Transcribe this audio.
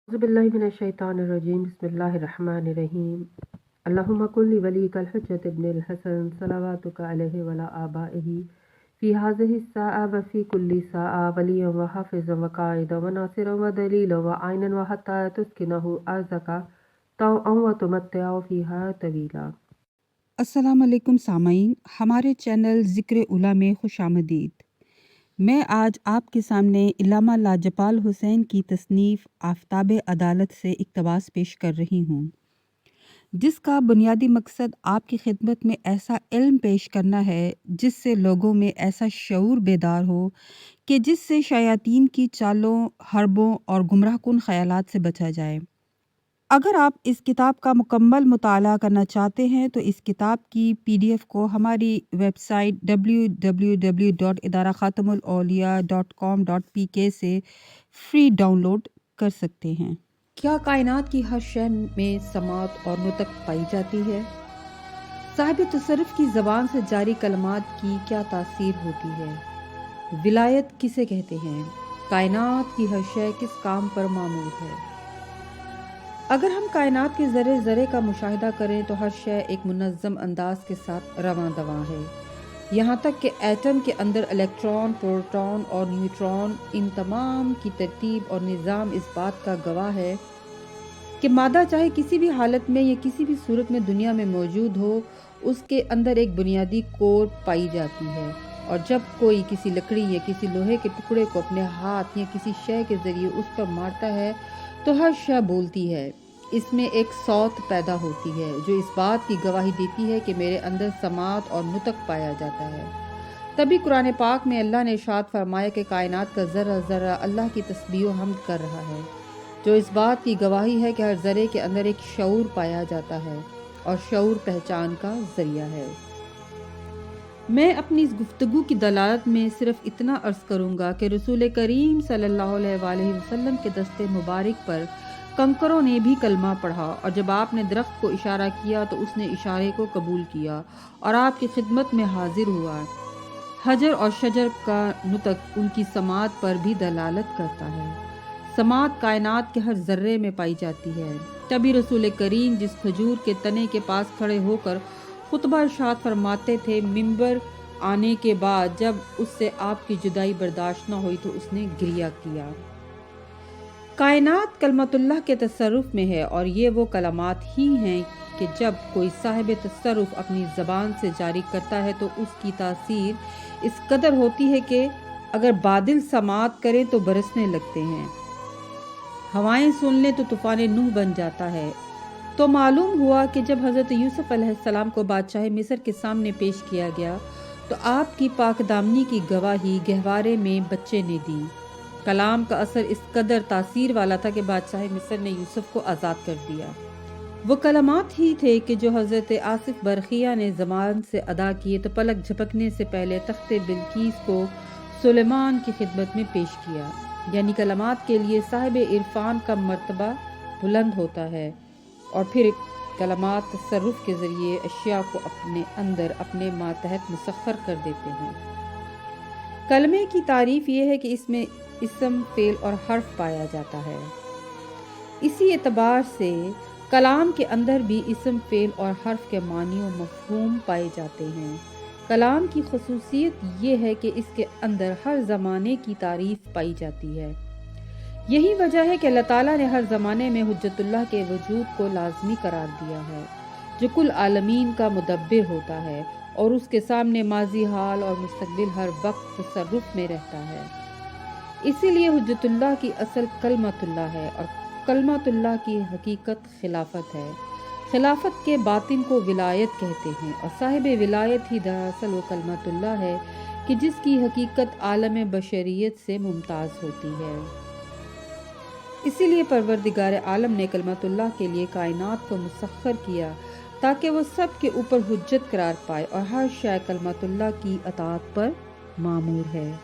अज़ुबिल्लाहिमिनश्शैतानिर्रजीम बिस्मिल्लाहिर्रहमानिर्रहीम अल्लाहुम्मा कुल्ली वलीकल हुज्जत इब्निल हसन सलवातुका अलैहि वला आबाइही फ़ी हाज़िहि स्साअ व फ़ी कुल्ली साअ वलिय्यन व हाफ़िज़न व क़ाइदन व नासिरन व दलीलन व आइनन व हत्ता तुस्किनहु अर्ज़का तौअन व तुमत्तिअहु फ़ीहा तवीला। अस्सलाम वालेकुम सामाईन, हमारे चैनल ज़िक्र उला में खुशामदीद। मैं आज आपके सामने इल्लामा लाजपाल हुसैन की तसनीफ़ आफ़ताब अदालत से इक़्तिबास पेश कर रही हूँ, जिसका बुनियादी मकसद आपकी खिदमत में ऐसा इल्म पेश करना है जिससे लोगों में ऐसा शऊर बेदार हो कि जिससे शयातीन की चालों, हरबों और गुमराहकुन ख़यालात से बचा जाए। अगर आप इस किताब का मुकम्मल मुताला करना चाहते हैं तो इस किताब की PDF को हमारी वेबसाइट www.idarakhatamulauliya.com.pk से फ्री डाउनलोड कर सकते हैं। क्या कायनात की हर शय में समात और नुतक पाई जाती है? साहिब तसर्रुफ की ज़बान से जारी कलमात की क्या तासीर होती है? विलायत किसे कहते हैं? कायनात की हर शय किस काम पर मामूर है? अगर हम कायनात के ज़र्रे ज़र्रे का मुशाहिदा करें तो हर शय एक मुनज़्ज़म अंदाज के साथ रवां दवां है। यहाँ तक कि एटम के अंदर इलेक्ट्रॉन, प्रोटॉन और न्यूट्रॉन, इन तमाम की तरतीब और निज़ाम इस बात का गवाह है कि मादा चाहे किसी भी हालत में या किसी भी सूरत में दुनिया में मौजूद हो, उसके अंदर एक बुनियादी कोर पाई जाती है। और जब कोई किसी लकड़ी या किसी लोहे के टुकड़े को अपने हाथ या किसी शय के ज़रिए उस पर मारता है तो हर शय बोलती है। इसमें एक सौत पैदा होती है जो इस बात की गवाही देती है कि मेरे अंदर समात और नुतक पाया जाता है। तभी कुरान पाक में अल्लाह ने इरशाद फरमाया कि कायनात का ज़र्रा ज़र्रा अल्लाह की तस्बीह हम्द कर रहा है, जो इस बात की गवाही है कि हर ज़र्रे के अंदर एक शऊर पाया जाता है और शऊर पहचान का ज़रिया है। मैं अपनी इस गुफ्तगू की दलालत में सिर्फ इतना अर्ज़ करूँगा कि रसूल करीम सल्लल्लाहु अलैहि वसल्लम के दस्ते मुबारक पर कंकरों ने भी कलमा पढ़ा और जब आपने दरख्त को इशारा किया तो उसने इशारे को कबूल किया और आपकी खिदमत में हाजिर हुआ। हजर और शजर का नुतक उनकी समात पर भी दलालत करता है। समात कायनात के हर ज़र्रे में पाई जाती है। तभी रसूल करीम जिस खजूर के तने के पास खड़े होकर खुतबा इरशाद फरमाते थे, मिंबर आने के बाद जब उससे आपकी जुदाई बर्दाश्त न हुई तो उसने गिरिया किया। कायनात कलमतुल्लाह के तसर्रुफ में है और ये वो कलमात ही हैं कि जब कोई साहिब तसर्रुफ अपनी ज़बान से जारी करता है तो उसकी तासीर इस कदर होती है कि अगर बादल समात करें तो बरसने लगते हैं, हवाएं सुन लें तो तूफ़ान नूह बन जाता है। तो मालूम हुआ कि जब हज़रत यूसुफ अलैहिस्सलाम को बादशाह मिस्र के सामने पेश किया गया तो आपकी पाकदामनी की गवाही गहवारे में बच्चे ने दी। कलाम का असर इस कदर तासीर वाला था कि बादशाह मिस्र ने यूसुफ को आज़ाद कर दिया। वो कलमात ही थे कि जो हज़रत आसिफ बरखिया ने ज़बान से अदा किए तो पलक झपकने से पहले तख्ते बिल्कीस को सुलेमान की खिदमत में पेश किया। यानी कलमात के लिए साहिब इरफान का मर्तबा बुलंद होता है और फिर कलमात तसर्रुफ के ज़रिए अशिया को अपने अंदर अपने मातहत मुसख्खर कर देते हैं। कलमे की तारीफ़ ये है कि इसमें इसम, फेल और हर्फ पाया जाता है। इसी एतबार से कलाम के अंदर भी इसम, फेल और हर्फ के मानी और मफ़हूम पाए जाते हैं। कलाम की ख़ुसूसियत ये है कि इसके अंदर हर ज़माने की तारीफ़ पाई जाती है। यही वजह है कि अल्लाह ताला ने हर ज़माने में हुज्जतुल्लाह के वजूद को लाज़मी करार दिया है, जो कुल आलमीन का मुदब्बिर होता है और उसके सामने माजी, हाल और मुस्तकबिल हर वक्त तसर्रुफ में रहता है। इसीलिए हुज्जतुल्लाह की असल कलमतुल्लाह है और कलमतुल्लाह की हकीकत खिलाफत है। खिलाफत के बातिन को विलायत कहते हैं और साहिब विलायत ही दरअसल वो कलमतुल्लाह है कि जिसकी हकीकत आलम बशरियत से मुमताज़ होती है। इसीलिए परवरदिगार आलम ने कलमतुल्लाह के लिए कायनात को मुसख्खर किया ताकि वो सब के ऊपर हुज्जत करार पाए और हर शय कलमतुल्लाह की अताअत पर मामूर है।